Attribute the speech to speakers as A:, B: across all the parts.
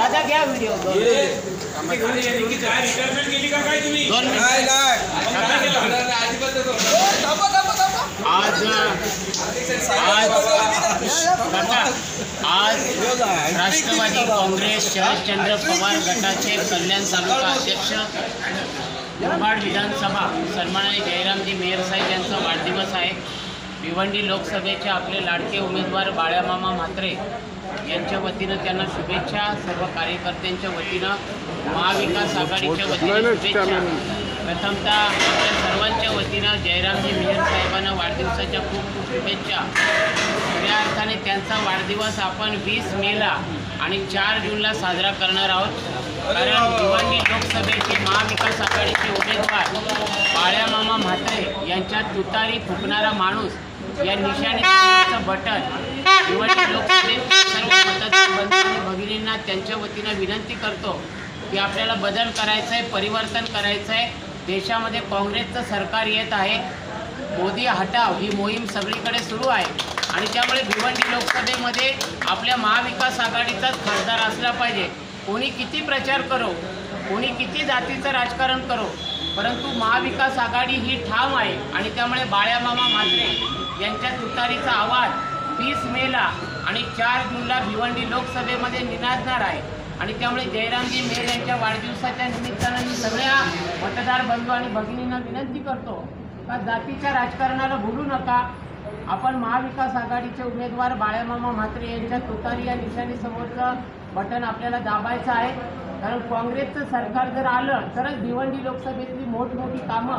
A: दादा घ्या व्हिडिओ आज राष्ट्रवादी काँग्रेस शरदचंद्र पवार गटाचे कल्याण तालुका अध्यक्ष मुरबाड विधानसभा सन्माननीय जयरामजी मेयर साहेब यांचा वाढदिवस आहे। भिवंडी लोकसभेचे आपले लाडके उमेदवार बाळ्यामामा म्हात्रे यांच्या वतीनं त्यांना शुभेच्छा। सर्व कार्यकर्त्यांच्या वतीनं महाविकास आघाडीच्या वतीनं शुभेच्छा। प्रथमतः आपल्या सर्वांच्या वतीनं जयरामजी मेयर साहेबांना वाढदिवसाच्या खूप खूप शुभेच्छा। खऱ्या अर्थाने त्यांचा वाढदिवस आपण 20 मेला आणि 4 जूनला साजरा करणार आहोत। कारण भिवंडी लोकसभेचे महाविकास आघाडीचे उमेदवार बाळ्यामामा म्हात्रे यांच्या तुतारी फुकणारा माणूस या निशाणीचं बटन भिवंडी लोकसभेत सर्व मतदार बंधू आणि भगिनींना त्यांच्या वतीनं विनंती करतो की आपल्याला बदल करायचा आहे, परिवर्तन करायचं आहे। देशामध्ये काँग्रेसचं सरकार येत आहे, मोदी हटाव ही मोहीम सगळीकडे सुरू आहे आणि त्यामुळे भिवंडी लोकसभेमध्ये आपल्या महाविकास आघाडीचाच खासदार असला पाहिजे। कोणी किती प्रचार करो, कोणी किती जातीचं राजकारण करो, परंतु महाविकास आघाडी ही ठाम आहे आणि त्यामुळे बाळ्यामामा म्हात्रे यांच्या तुतारीचा आवाज 20 मेला आणि 4 जूनला भिवंडी लोकसभेमध्ये निनादणार आहे आणि त्यामुळे जयरामजी मेयर यांच्या वाढदिवसाच्या निमित्तानं मी सगळ्या मतदार बंधू आणि भगिनींना विनंती करतो का जातीच्या राजकारणाला भुलू नका। आपण महाविकास आघाडीचे उमेदवार बाळ्यामामा म्हात्रे यांच्या तुतारी या निशाणीसमोरचं बटन आपल्याला दाबायचं आहे। कारण काँग्रेसचं सरकार जर आलं तरच भिवंडी लोकसभेतली मोठमोठी कामं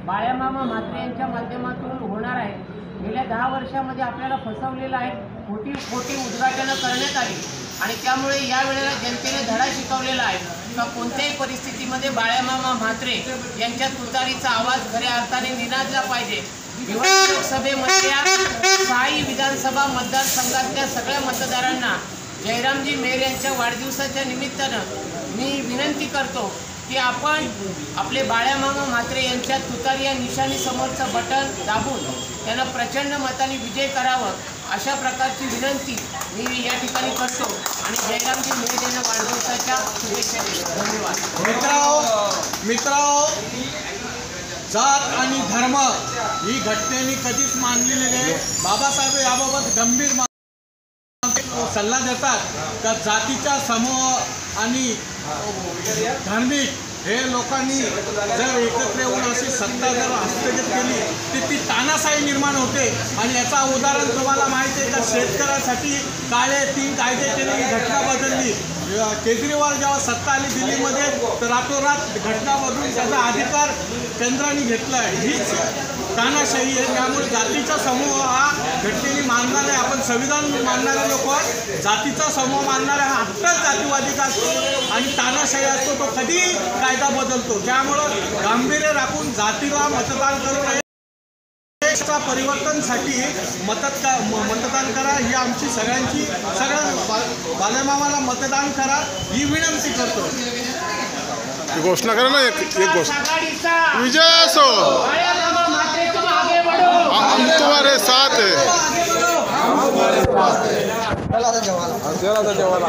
A: बाळ्यामामा म्हात्रे यांच्या माध्यमातून होणार आहे। गेल्या 10 वर्षामध्ये आपल्याला फसवलेलं आहे, खोटी उद्घाटनं करण्यात आली आणि त्यामुळे यावेळेला जनतेने धडा शिकवलेला आहे का कोणत्याही परिस्थितीमध्ये बाळ्यामामा म्हात्रे यांच्या तुतारीचा आवाज खऱ्या अर्थाने निनादला पाहिजे। भिवंडी लोकसभेमधल्या 6 विधानसभा मतदारसंघातल्या सगळ्या मतदारांना जयरामजी मेयर यांच्या वाढदिवसाच्या निमित्तानं मी विनंती करतो की आपण आपले बाळ्यामामा म्हात्रे यांच्या तुतारी या निशाणीसमोरचं बटन दाबून त्यांना प्रचंड मताने विजय करावं अशा प्रकारची विनंती मी या ठिकाणी करतो आणि जयरामजी मेयर यांना वाढदिवसाच्या शुभेच्छा देतो। धन्यवाद।
B: मित्रांनो, जात आणि धर्म ही घटनेने कधीच मानलेली नाही। बाबासाहेब याबाबत गंभीर सल्ला देतात का जातीचा समूह आणि धार्मिक हे लोकांनी जर एकत्र येऊन अशी सत्ता जर हस्तगत केली तर ती तानाशाही निर्माण होते। आणि याचा उदाहरण तुम्हाला माहिती आहे का, शेतकऱ्यांसाठी काळे 3 कायदे केले, ही घटना बदलली। केजरीवाल जेव्हा सत्ता आली दिल्लीमध्ये तर रातोरात घटना बदलून त्याचा अधिकार केंद्राने घेतला आहे। हीच तानाशाही आहे। त्यामुळे जातीचा समूह हा घटनेने मानणारे, आपण संविधान मानणारे लोक जातीचा समूह मानणारे हा आत्ताच जातीवादी असतो आणि तानाशाही असतो, तो कधी कायदा बदलतो। त्यामुळं गांभीर्य राखून जातीला मतदान करू नये, देशाच्या परिवर्तनासाठी मतदान करा ही आमची सगळ्यांची, सगळ्या बाळ्यामामाला मतदान करा ही विनंती करतो।
C: घोषणा करा ना, एक घोषणा। विजय असो, हम तुम्हारे साथ हैं।
B: चला जवाला